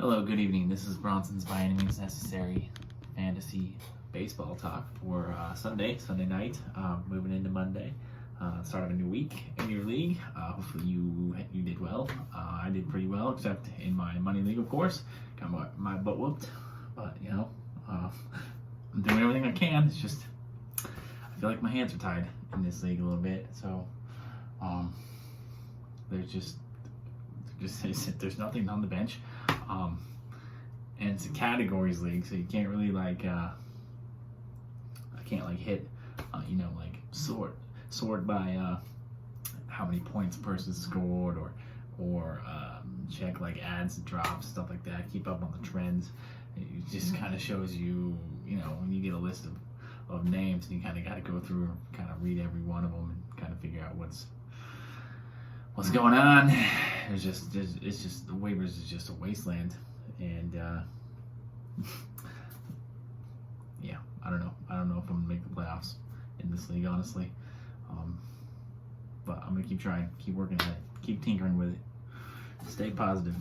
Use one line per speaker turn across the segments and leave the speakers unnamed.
Hello, good evening. This is Bronson's By Any Means Necessary fantasy baseball talk for Sunday night, moving into Monday. Start of a new week in your league. Hopefully you did well. I did pretty well, except in my money league, of course. Got my butt whooped, but I'm doing everything I can. It's just I feel like my hands are tied in this league a little bit. So there's nothing on the bench. And it's a categories league, so you can't really I can't hit sort by how many points a person scored or check ads and drops, stuff like that, keep up on the trends. It just kind of shows you, when you get a list of names, and you kind of got to go through and kind of read every one of them and kind of figure out what's going on. It's just the waivers is just a wasteland, and yeah, I don't know if I'm gonna make the playoffs in this league, honestly, but I'm gonna keep trying, keep working at it, keep tinkering with it, stay positive.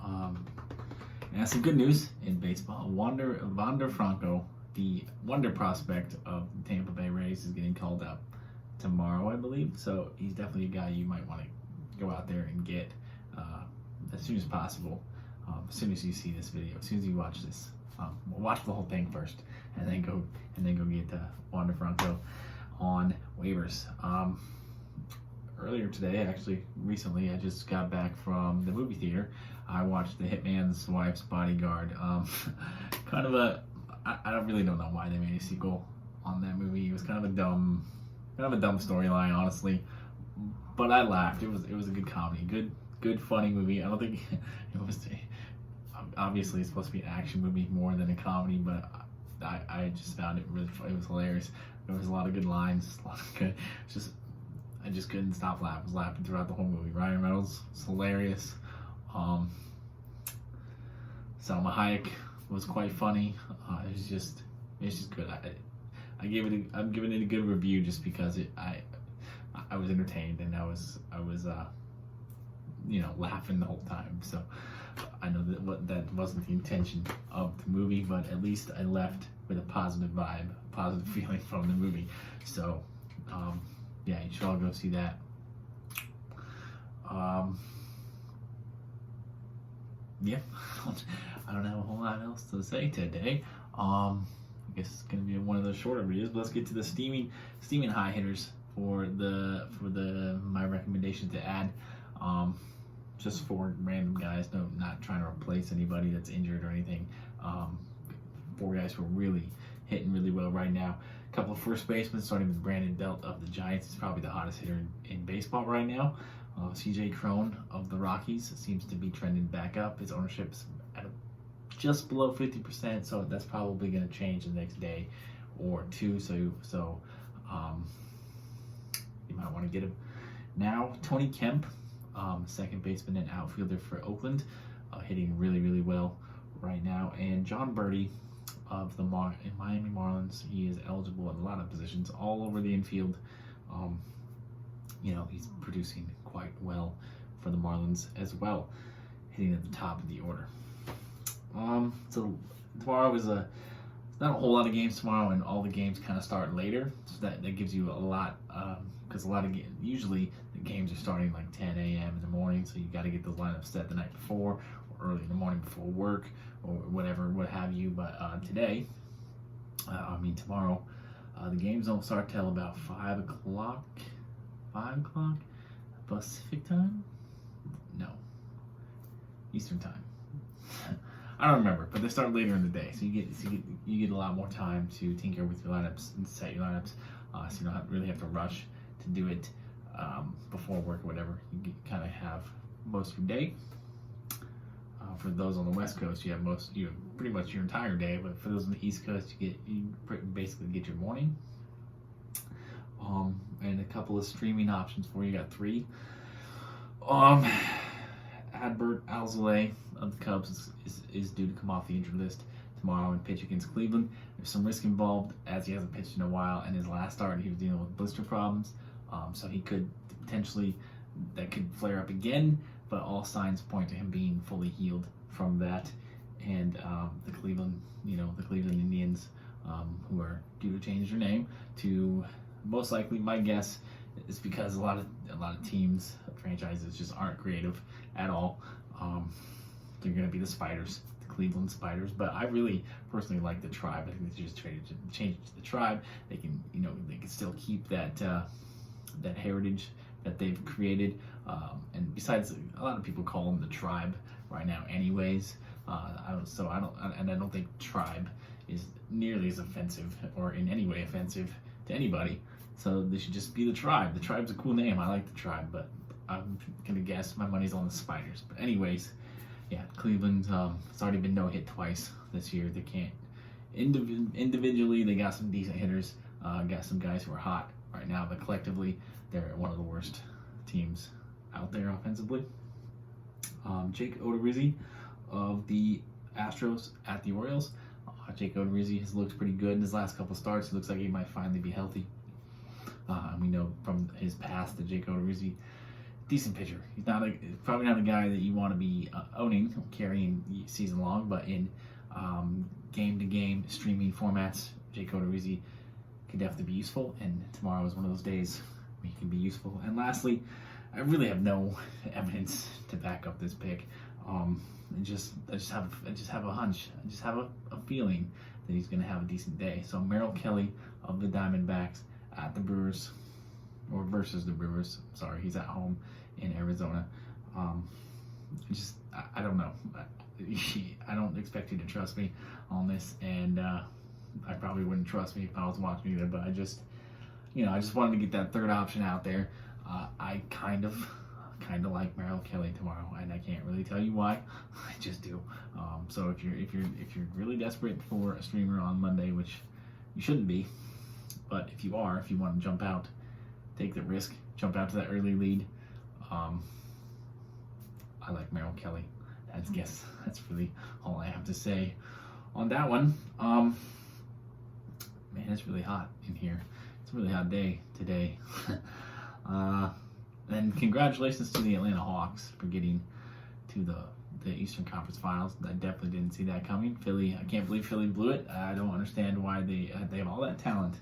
And some good news in baseball. Wander Franco, the wonder prospect of the Tampa Bay Rays, is getting called up tomorrow, I believe. So he's definitely a guy you might want to go out there and get as soon as possible. As soon as you see this video, as soon as you watch this, watch the whole thing first, and then go get Wander Franco on waivers. Earlier today, recently, I just got back from the movie theater. I watched the Hitmans Wifes Bodyguard. I don't know why they made a sequel on that movie. It was kind of a dumb storyline, honestly, but I laughed. It was a good comedy, good funny movie. I don't think it was. Obviously, it's supposed to be an action movie more than a comedy, but I just found it really funny. It was hilarious. There was a lot of good lines, a lot of good. I just couldn't stop laughing. I was laughing throughout the whole movie. Ryan Reynolds was hilarious. Salma Hayek was quite funny. It's just good. I'm giving it a good review just because I was entertained, and I was laughing the whole time. So I know that wasn't the intention of the movie, but at least I left with a positive vibe, a positive feeling from the movie. So yeah, you should all go see that. Yeah, I don't have a whole lot else to say today. I guess it's gonna be one of those shorter videos, but let's get to the steaming high hitters for my recommendation to add. Just 4 random guys, not trying to replace anybody that's injured or anything. 4 guys who are really hitting really well right now. A couple of first basemen, starting with Brandon Belt of the Giants. He's probably the hottest hitter in baseball right now. CJ Cron of the Rockies seems to be trending back up. His ownership's at just below 50%, so that's probably going to change the next day or two. So you might want to get him now. Tony Kemp, second baseman and outfielder for Oakland, hitting really, really well right now. And John Birdie of the Miami Marlins. He is eligible in a lot of positions all over the infield. He's producing quite well for the Marlins as well, hitting at the top of the order. So tomorrow is not a whole lot of games tomorrow, and all the games kind of start later, so that gives you a lot, because usually the games are starting 10 a.m. in the morning, so you got to get those lineups set the night before or early in the morning before work or whatever, what have you. But tomorrow, the games don't start till about 5 o'clock. 5 o'clock Pacific time? No, Eastern time. I don't remember, but they start later in the day, so you get a lot more time to tinker with your lineups and set your lineups, so you don't really have to rush to do it before work or whatever. You kind of have most of your day. For those on the West Coast, you have pretty much your entire day, but for those on the East Coast, you basically get your morning. And a couple of streaming options for you. Got 3. Adbert Alzolay of the Cubs is due to come off the injured list tomorrow and pitch against Cleveland. There's some risk involved, as he hasn't pitched in a while. And his last start, he was dealing with blister problems, so he could potentially, that could flare up again. but all signs point to him being fully healed from that. And the Cleveland Indians, who are due to change their name to, most likely, my guess is because a lot of teams, franchises just aren't creative at all. They're going to be the Spiders, the Cleveland Spiders. But I really personally like the Tribe. I think they should just change it to the Tribe. They can still keep that that heritage that they've created. And besides, a lot of people call them the Tribe right now, anyways. I don't think Tribe is nearly as offensive or in any way offensive to anybody. So they should just be the Tribe. The Tribe's a cool name. I like the Tribe, but I'm gonna guess my money's on the Spiders. But anyways, yeah, Cleveland. It's already been no hit twice this year. They can't individually. They got some decent hitters. Got some guys who are hot right now, but collectively, they're one of the worst teams out there offensively. Jake Odorizzi of the Astros at the Orioles. Jake Odorizzi has looked pretty good in his last couple starts. It looks like he might finally be healthy. We know from his past that Jake Odorizzi, decent pitcher. He's probably not a guy that you want to be carrying season long, but in game-to-game streaming formats, Jake Odorizzi can definitely be useful, and tomorrow is one of those days where he can be useful. And lastly, I really have no evidence to back up this pick. I just have a hunch. I just have a feeling that he's going to have a decent day. So Merrill Kelly of the Diamondbacks at the Brewers, or versus the Brewers. Sorry, he's at home in Arizona. I don't know. I don't expect you to trust me on this, and I probably wouldn't trust me if I was watching either. But I just wanted to get that third option out there. I kind of like Merrill Kelly tomorrow, and I can't really tell you why. I just do. So if you're really desperate for a streamer on Monday, which you shouldn't be, but if you want to jump out, take the risk, jump out to that early lead. I like Merrill Kelly. That's really all I have to say on that one. Man, it's really hot in here. It's a really hot day today. And congratulations to the Atlanta Hawks for getting to the Eastern Conference Finals. I definitely didn't see that coming. I can't believe Philly blew it. I don't understand why they have all that talent,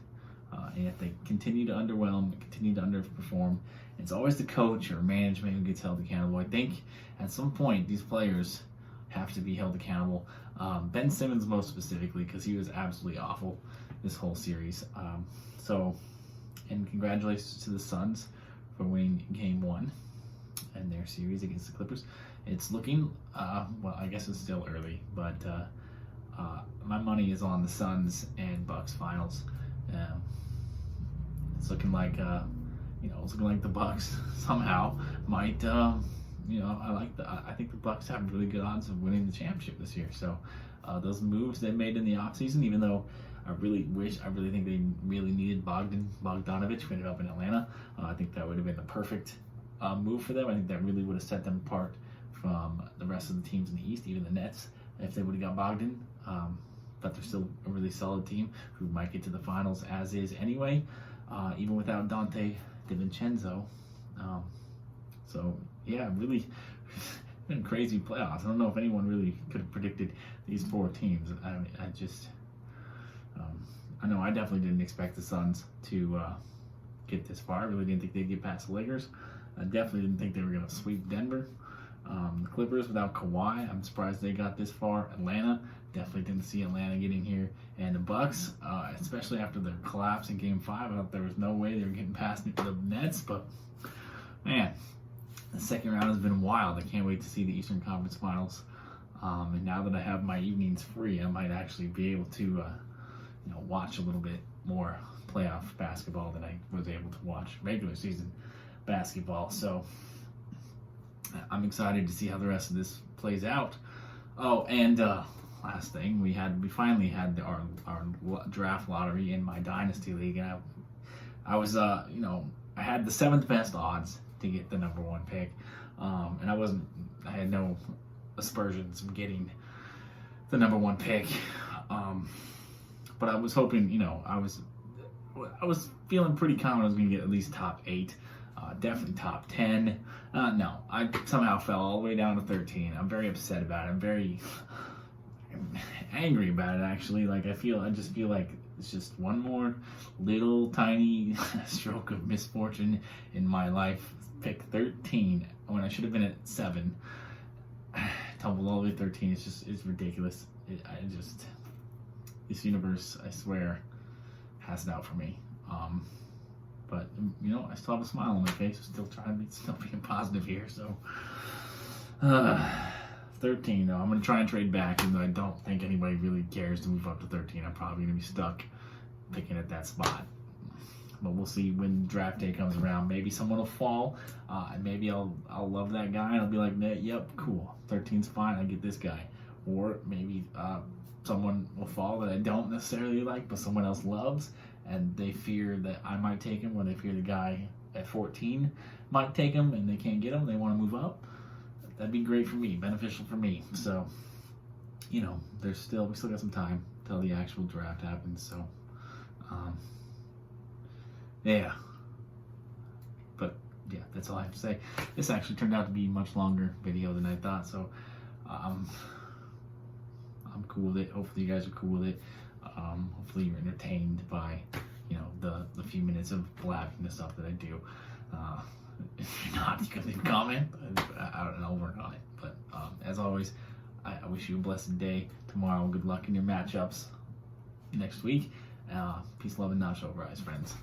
and yet they continue to underwhelm, continue to underperform. It's always the coach or management who gets held accountable. I think at some point these players have to be held accountable. Ben Simmons most specifically, because he was absolutely awful this whole series. And congratulations to the Suns for winning Game 1 in their series against the Clippers. It's looking, well, I guess it's still early, but my money is on the Suns and Bucks finals. It's looking like, the Bucks somehow might, I think the Bucks have really good odds of winning the championship this year. So those moves they made in the offseason, even though I really think they really needed Bogdanovich, who ended up in Atlanta. I think that would have been the perfect move for them. I think that really would have set them apart from the rest of the teams in the East, even the Nets, if they would have got Bogdan. But they're still a really solid team who might get to the finals as is anyway, even without Dante DiVincenzo. So yeah, really been crazy playoffs. I don't know if anyone really could have predicted these four teams. I know I definitely didn't expect the Suns to get this far. I really didn't think they'd get past the Lakers. I definitely didn't think they were going to sweep Denver. The Clippers without Kawhi, I'm surprised they got this far. Atlanta, definitely didn't see Atlanta getting here. And the Bucks, especially after their collapse in Game 5, I thought there was no way they were getting past the Nets. But, man, the second round has been wild. I can't wait to see the Eastern Conference Finals. And now that I have my evenings free, I might actually be able to watch a little bit more playoff basketball than I was able to watch regular season basketball. So I'm excited to see how the rest of this plays out. Oh, and last thing, we finally had our draft lottery in my dynasty league, and I was I had the 7th best odds to get the number 1 pick, and I had no aspersions of getting the number 1 pick. But I was hoping, I was feeling pretty confident I was going to get at least top 8. Definitely top 10. No, I somehow fell all the way down to 13. I'm very upset about it. I'm very angry about it, actually. Like, I just feel like it's just one more little tiny stroke of misfortune in my life. Pick 13 when I should have been at 7. Tumbled all the way to 13. It's ridiculous. This universe, I swear, has it out for me. But I still have a smile on my face. I'm still being positive here. So, 13 though. I'm gonna try and trade back, even though I don't think anybody really cares to move up to 13. I'm probably gonna be stuck picking at that spot. But we'll see when draft day comes around. Maybe someone will fall. Maybe I'll love that guy and I'll be like, yep, cool. 13's fine. I get this guy. Or maybe someone will fall that I don't necessarily like, but someone else loves, and they fear that I might take him, or they fear the guy at 14 might take him, and they can't get him. They want to move up. That'd be great for me, beneficial for me. So, we still got some time till the actual draft happens. So, yeah. But yeah, that's all I have to say. This actually turned out to be a much longer video than I thought. So, I'm cool with it. Hopefully you guys are cool with it. Hopefully you're entertained by, the few minutes of blabbing the stuff that I do. If you're not, you can leave a comment. I'll work on it. But as always, I wish you a blessed day tomorrow. Good luck in your matchups next week. Peace, love, and nacho fries, friends.